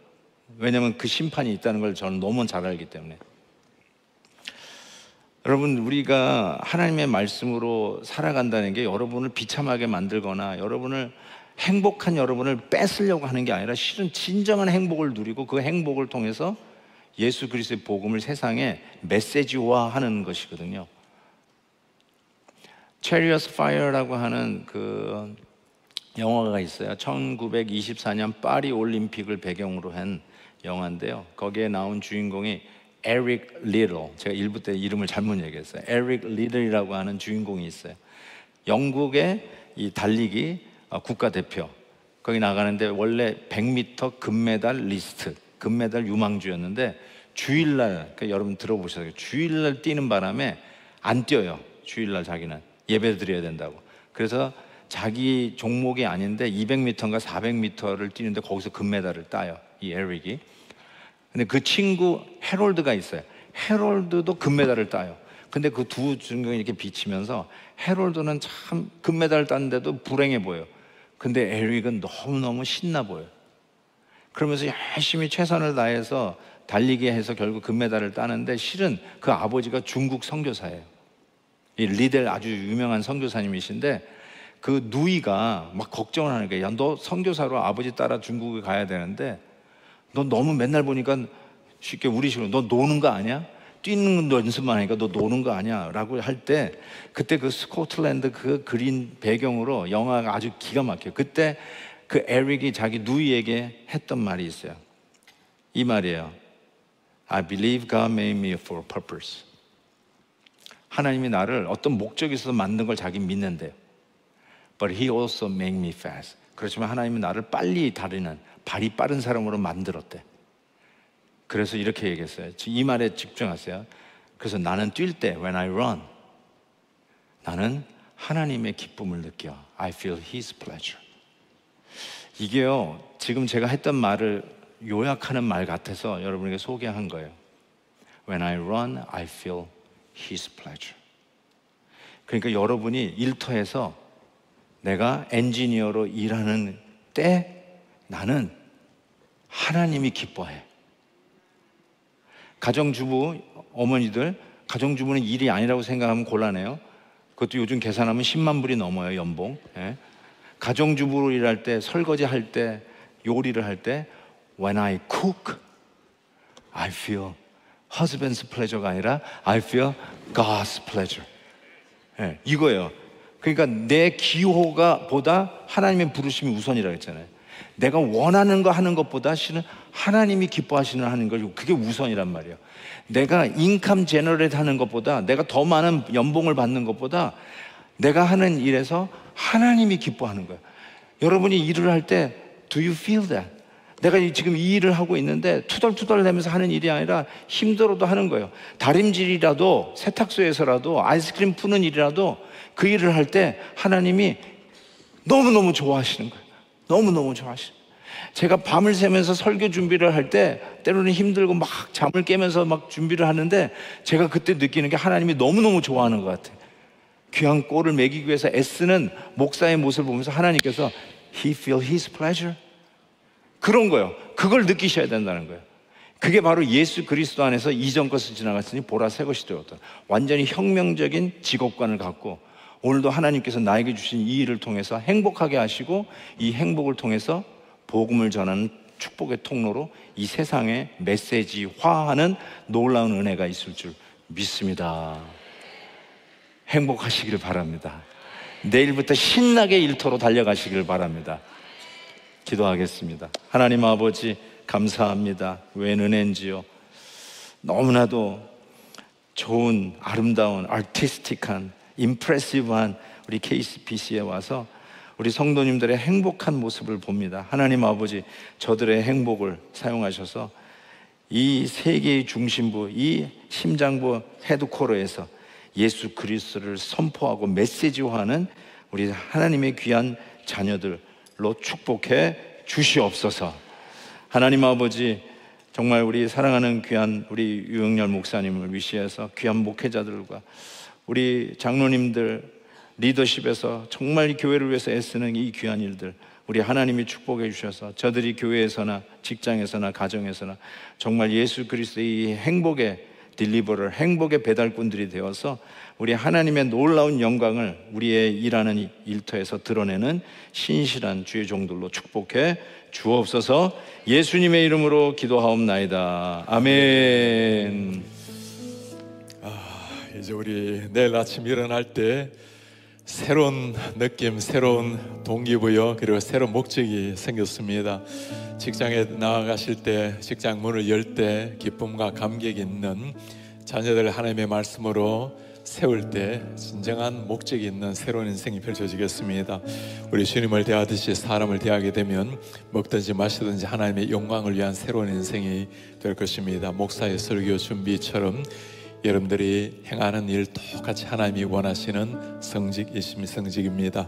왜냐하면 그 심판이 있다는 걸 저는 너무 잘 알기 때문에. 여러분, 우리가 하나님의 말씀으로 살아간다는 게 여러분을 비참하게 만들거나 행복한 여러분을 뺏으려고 하는 게 아니라 실은 진정한 행복을 누리고 그 행복을 통해서 예수 그리스도의 복음을 세상에 메시지화하는 것이거든요. Chariots of Fire라고 하는 그 영화가 있어요. 1924년 파리 올림픽을 배경으로 한 영화인데요. 거기에 나온 주인공이 에릭 리들, 제가 일부 때 이름을 잘못 얘기했어요. 에릭 리들이라고 하는 주인공이 있어요. 영국의 이 달리기 국가대표, 거기 나가는데 원래 100m 금메달 리스트, 금메달 유망주였는데 주일날, 그러니까 여러분 들어보셨어요. 주일날 뛰는 바람에 안 뛰어요. 주일날 자기는 예배 드려야 된다고. 그래서 자기 종목이 아닌데 200m인가 400m를 뛰는데 거기서 금메달을 따요, 이 에릭이. 근데 그 친구 헤롤드가 있어요. 헤롤드도 금메달을 따요. 근데 그 두 주인공이 이렇게 비치면서 헤롤드는 참 금메달을 땄는데도 불행해 보여요. 근데 에릭은 너무너무 신나 보여요. 그러면서 열심히 최선을 다해서 달리기 해서 결국 금메달을 따는데, 실은 그 아버지가 중국 선교사예요. 이 리델 아주 유명한 선교사님이신데, 그 누이가 막 걱정을 하는 거예요. 야, 너 선교사로 아버지 따라 중국에 가야 되는데 너 너무 맨날 보니까 쉽게 우리식으로 너 노는 거 아니야? 뛰는 연습만 하니까 너 노는 거 아니야? 라고 할 때 그때 그 스코틀랜드 그 그린 배경으로 영화가 아주 기가 막혀요. 그때 그 에릭이 자기 누이에게 했던 말이 있어요. 이 말이에요. I believe God made me for a purpose. 하나님이 나를 어떤 목적이 있어서 만든 걸 자기 믿는데요. But He also made me fast. 그렇지만 하나님이 나를 빨리 다루는 발이 빠른 사람으로 만들었대. 그래서 이렇게 얘기했어요. 이 말에 집중하세요. 그래서 나는 뛸 때 when I run 나는 하나님의 기쁨을 느껴. I feel His pleasure. 이게요 지금 제가 했던 말을 요약하는 말 같아서 여러분에게 소개한 거예요. When I run, I feel His pleasure. 그러니까 여러분이 일터에서 내가 엔지니어로 일하는 때 나는 하나님이 기뻐해. 가정주부 어머니들, 가정주부는 일이 아니라고 생각하면 곤란해요. 그것도 요즘 계산하면 10만 불이 넘어요, 연봉. 예. 가정주부로 일할 때, 설거지 할 때, 요리를 할 때 When I cook, I feel husband's pleasure가 아니라 I feel God's pleasure. 예, 이거예요. 그러니까 내 기호가 보다 하나님의 부르심이 우선이라고 했잖아요. 내가 원하는 거 하는 것보다 실은 하나님이 기뻐하시는 하는 걸 그게 우선이란 말이에요. 내가 인컴 제너레이트 하는 것보다 내가 더 많은 연봉을 받는 것보다 내가 하는 일에서 하나님이 기뻐하는 거예요. 여러분이 일을 할 때 Do you feel that? 내가 지금 이 일을 하고 있는데 투덜투덜대면서 하는 일이 아니라 힘들어도 하는 거예요. 다림질이라도 세탁소에서라도 아이스크림 푸는 일이라도 그 일을 할 때 하나님이 너무너무 좋아하시는 거예요. 너무너무 좋아하시는 거예요. 제가 밤을 새면서 설교 준비를 할 때 때로는 힘들고 막 잠을 깨면서 막 준비를 하는데 제가 그때 느끼는 게 하나님이 너무너무 좋아하는 것 같아요. 귀한 꼴을 먹이기 위해서 애쓰는 목사의 모습을 보면서 하나님께서 He feel His pleasure. 그런 거예요. 그걸 느끼셔야 된다는 거예요. 그게 바로 예수 그리스도 안에서 이전 것을 지나갔으니 보라 새 것이 되었다. 완전히 혁명적인 직업관을 갖고 오늘도 하나님께서 나에게 주신 이 일을 통해서 행복하게 하시고 이 행복을 통해서 복음을 전하는 축복의 통로로 이 세상에 메시지화하는 놀라운 은혜가 있을 줄 믿습니다. 행복하시기를 바랍니다. 내일부터 신나게 일터로 달려가시기를 바랍니다. 기도하겠습니다. 하나님 아버지 감사합니다. 웬 은혜인지요. 너무나도 좋은 아름다운 아티스틱한 임프레시브한 우리 KCPC에 와서 우리 성도님들의 행복한 모습을 봅니다. 하나님 아버지 저들의 행복을 사용하셔서 이 세계의 중심부 이 심장부 헤드코어에서 예수 그리스도를 선포하고 메시지화하는 우리 하나님의 귀한 자녀들로 축복해 주시옵소서. 하나님 아버지 정말 우리 사랑하는 귀한 우리 유영렬 목사님을 위시해서 귀한 목회자들과 우리 장로님들 리더십에서 정말 교회를 위해서 애쓰는 이 귀한 일들 우리 하나님이 축복해 주셔서 저들이 교회에서나 직장에서나 가정에서나 정말 예수 그리스도의 이 행복의 딜리버를 행복의 배달꾼들이 되어서 우리 하나님의 놀라운 영광을 우리의 일하는 일터에서 드러내는 신실한 주의 종들로 축복해 주옵소서. 예수님의 이름으로 기도하옵나이다. 아멘. 이제 우리 내일 아침 일어날 때 새로운 느낌, 새로운 동기부여 그리고 새로운 목적이 생겼습니다. 직장에 나아가실 때 직장 문을 열 때 기쁨과 감격이 있는 자녀들 하나님의 말씀으로 세울 때 진정한 목적이 있는 새로운 인생이 펼쳐지겠습니다. 우리 주님을 대하듯이 사람을 대하게 되면 먹든지 마시든지 하나님의 영광을 위한 새로운 인생이 될 것입니다. 목사의 설교 준비처럼 여러분들이 행하는 일 똑같이 하나님이 원하시는 성직입니다.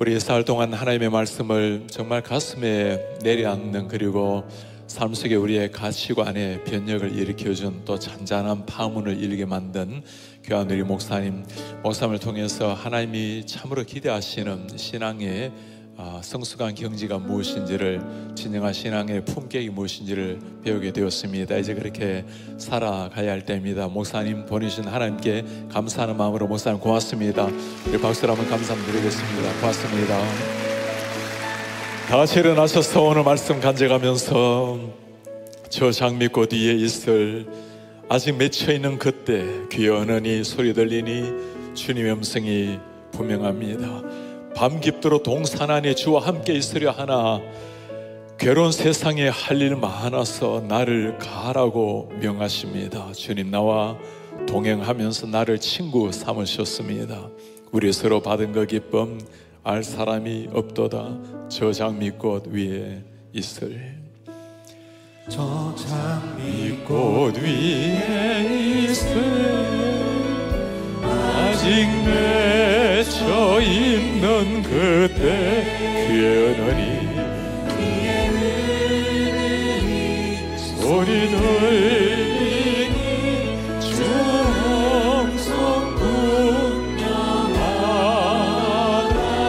우리 사흘 동안 하나님의 말씀을 정말 가슴에 내려앉는 그리고 삶 속에 우리의 가치관에 변혁을 일으켜준 또 잔잔한 파문을 일게 만든 귀한 우리 목사님을 통해서 하나님이 참으로 기대하시는 신앙의 성숙한 경지가 무엇인지를 진정한 신앙의 품격이 무엇인지를 배우게 되었습니다. 이제 그렇게 살아가야 할 때입니다. 목사님 보내주신 하나님께 감사하는 마음으로 목사님 고맙습니다. 우리 박수로 한번 감사드리겠습니다. 고맙습니다. 다 같이 일어나셔서 오늘 말씀 간증하면서 저 장미꽃 위에 있을 아직 맺혀있는 그때 귀에 어느니 소리 들리니 주님의 음성이 분명합니다. 밤 깊도록 동산 안에 주와 함께 있으려 하나 괴로운 세상에 할 일 많아서 나를 가라고 명하십니다. 주님 나와 동행하면서 나를 친구 삼으셨습니다. 우리 서로 받은 그 기쁨 알 사람이 없도다. 저 장미꽃 위에 있을 저 장미꽃 위에 있을 아직 맺혀 있는 그때 귀에 어느니 소리 들리니 주 음성 분명하다.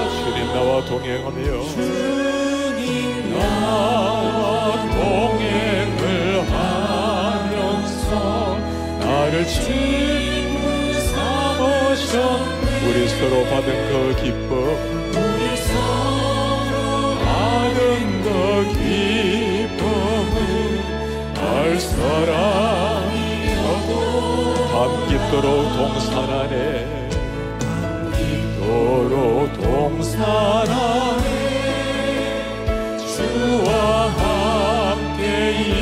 주님 나와 동행하며 주님 나와 동행을 하면서 나를 친구 삼으셨네. 우리 서로 받은 그 기쁨 우리 서로 받은 그 기쁨을 알 사람이 없고 밤 깊도록 동산 안에 깊도록 동산 안에 주와 함께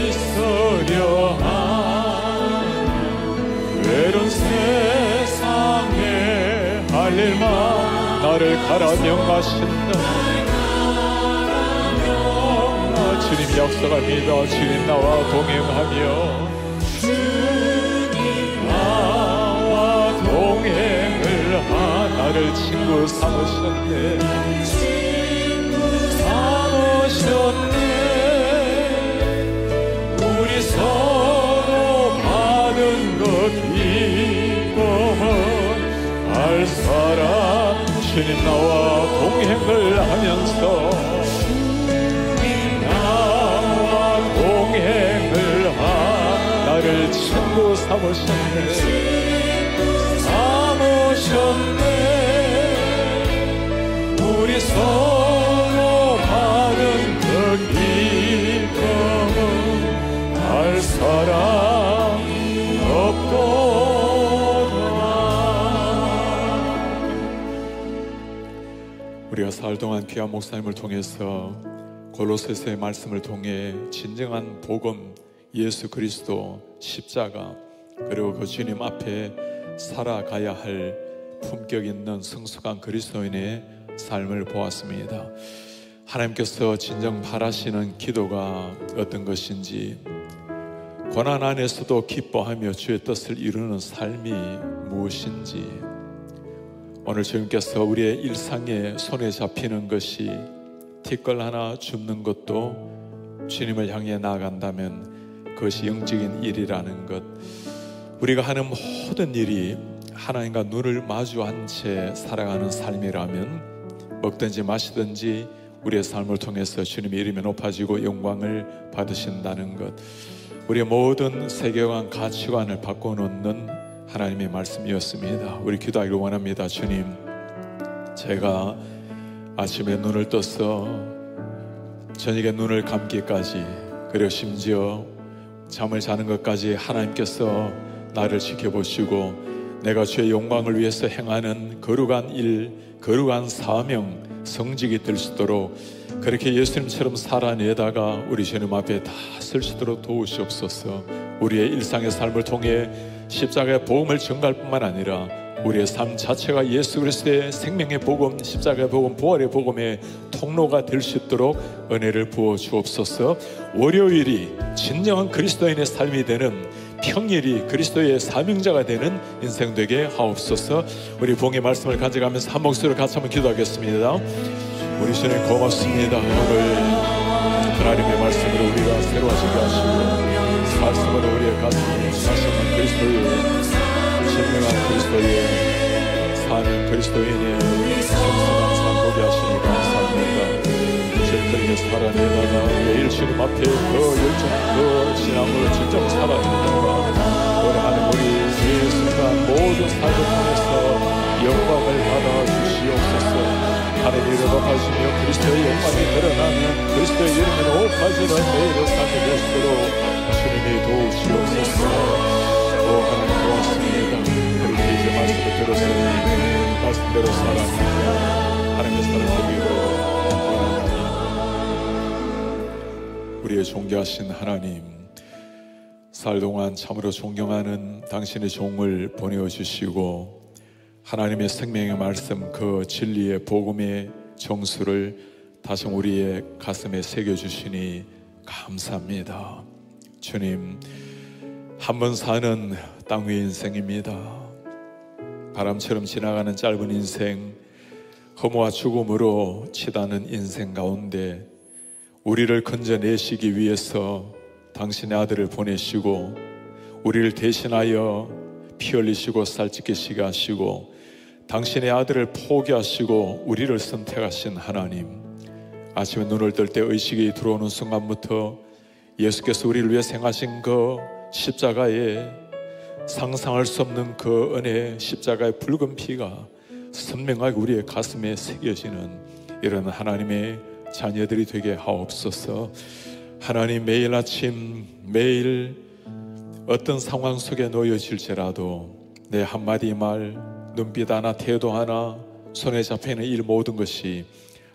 있으려 외로운 세상에 할 일만 나를 가라 명하신다. 주님 약속합니다. 주님 나와 동행하며 주님 나와 동행을 나를 친구 삼으셨네. 삼으셨네. 우리 서로 받은 그 기쁨은 알 사람 주님 나와 동행을 하면서 동행을 나를 친구 삼으셨네. 삼으셨네. 우리 서로 받은 그 기쁨은 알 사람이 없도다. 우리가 사흘 동안 귀한 목사님을 통해서 골로새서의 말씀을 통해 진정한 복음, 예수 그리스도, 십자가, 그리고 그 주님 앞에 살아가야 할 품격 있는 성숙한 그리스도인의 삶을 보았습니다. 하나님께서 진정 바라시는 기도가 어떤 것인지, 고난 안에서도 기뻐하며 주의 뜻을 이루는 삶이 무엇인지, 오늘 주님께서 우리의 일상에 손에 잡히는 것이 티끌 하나 줍는 것도 주님을 향해 나아간다면 그것이 영적인 일이라는 것, 우리가 하는 모든 일이 하나님과 눈을 마주한 채 살아가는 삶이라면 먹든지 마시든지 우리의 삶을 통해서 주님의 이름이 높아지고 영광을 받으신다는 것, 우리의 모든 세계관, 가치관을 바꿔놓는 하나님의 말씀이었습니다. 우리 기도하기를 원합니다. 주님, 제가 아침에 눈을 떠서 저녁에 눈을 감기까지, 그리고 심지어 잠을 자는 것까지 하나님께서 나를 지켜보시고 내가 주의 영광을 위해서 행하는 거룩한 일, 거룩한 사명, 성직이 될 수 있도록 그렇게 예수님처럼 살아내다가 우리 주님 앞에 다 설 수 있도록 도우시옵소서. 우리의 일상의 삶을 통해 십자가의 복음을 전가할 뿐만 아니라 우리의 삶 자체가 예수 그리스도의 생명의 복음, 십자가의 복음, 부활의 복음의 통로가 될 수 있도록 은혜를 부어 주옵소서. 월요일이 진정한 그리스도인의 삶이 되는, 평일이 그리스도의 사명자가 되는 인생 되게 하옵소서. 우리 봉의 말씀을 가져가면서 한 목소리로 같이 한번 기도하겠습니다. 우리 주님 고맙습니다. 오늘 하나님의 말씀으로 우리가 새로워지게 하시고 말씀으로 우리의 가슴이 다시 한번 그리스도의 신명한 그리스도의 사는 그리스도인의 성성한 삶 보게 하시니 감사합니다. 그렇게 살아내다가 매일 주님 앞에 그 열정, 그 신앙으로 진정 살아내다가 오래하는 우리 이 순간 모든 삶을 통해서 영광을 받아 주시옵소서. 하나님의 이름을 높아지며 그리스도의 영광이 드러나는 그리스도의 이름을 높아지는 매일의 삶이 될 수 있도록 주님이 도우시옵소서. 오 하나님 고맙습니다. 그렇게 이제 말씀을 들었으니 말씀대로 살아갑니다. 하나님의 사랑하기로 우리의 존귀하신 하나님, 살 동안 참으로 존경하는 당신의 종을 보내어주시고 하나님의 생명의 말씀, 그 진리의 복음의 정수를 다시 우리의 가슴에 새겨주시니 감사합니다. 주님, 한 번 사는 땅 위의 인생입니다. 바람처럼 지나가는 짧은 인생, 허무와 죽음으로 치닫는 인생 가운데 우리를 건져내시기 위해서 당신의 아들을 보내시고 우리를 대신하여 피 흘리시고 살 찢기시게 하시고 당신의 아들을 포기하시고 우리를 선택하신 하나님, 아침에 눈을 뜰 때 의식이 들어오는 순간부터 예수께서 우리를 위해 생하신 그 십자가에 상상할 수 없는 그 은혜, 십자가의 붉은 피가 선명하게 우리의 가슴에 새겨지는 이런 하나님의 자녀들이 되게 하옵소서. 하나님, 매일 아침 매일 어떤 상황 속에 놓여질지라도 내 한마디 말, 눈빛 하나, 태도 하나, 손에 잡히는 일 모든 것이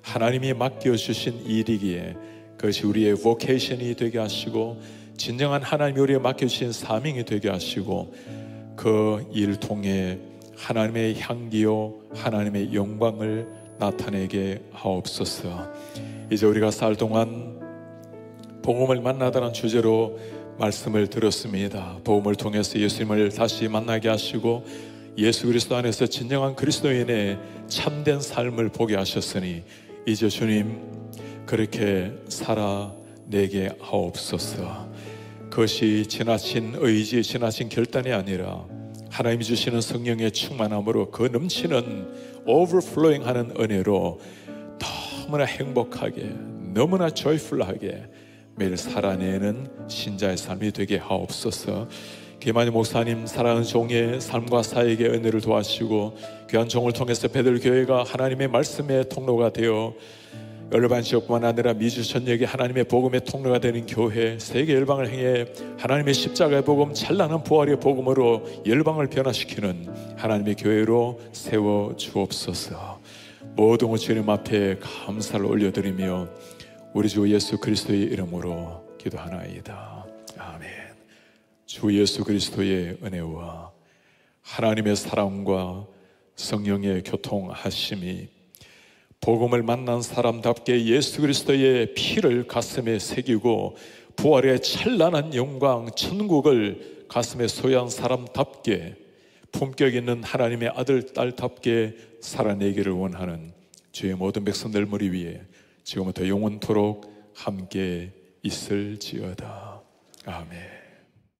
하나님이 맡겨주신 일이기에 그것이 우리의 vocation이 되게 하시고 진정한 하나님이 우리에 맡겨주신 사명이 되게 하시고 그 일 통해 하나님의 향기요 하나님의 영광을 나타내게 하옵소서. 이제 우리가 살 동안 복음을 만나다는 주제로 말씀을 들었습니다. 복음을 통해서 예수님을 다시 만나게 하시고 예수 그리스도 안에서 진정한 그리스도인의 참된 삶을 보게 하셨으니 이제 주님 그렇게 살아내게 하옵소서. 그것이 지나친 의지, 지나친 결단이 아니라 하나님이 주시는 성령의 충만함으로 그 넘치는 overflowing 하는 은혜로 너무나 행복하게, 너무나 joyful하게 매일 살아내는 신자의 삶이 되게 하옵소서. 김한희 목사님 사랑하는 종의 삶과 사역의 은혜를 도와주시고 귀한 종을 통해서 베들교회가 하나님의 말씀의 통로가 되어 열반 지역뿐만 아니라 미주 전역이 하나님의 복음의 통로가 되는 교회, 세계 열방을 행해 하나님의 십자가의 복음, 찬란한 부활의 복음으로 열방을 변화시키는 하나님의 교회로 세워 주옵소서. 모든 것 주님 앞에 감사를 올려드리며 우리 주 예수 그리스도의 이름으로 기도하나이다. 아멘. 주 예수 그리스도의 은혜와 하나님의 사랑과 성령의 교통하심이 복음을 만난 사람답게 예수 그리스도의 피를 가슴에 새기고 부활의 찬란한 영광 천국을 가슴에 소유한 사람답게 품격 있는 하나님의 아들 딸답게 살아내기를 원하는 주의 모든 백성들 머리 위에 지금부터 영원토록 함께 있을지어다. 아멘.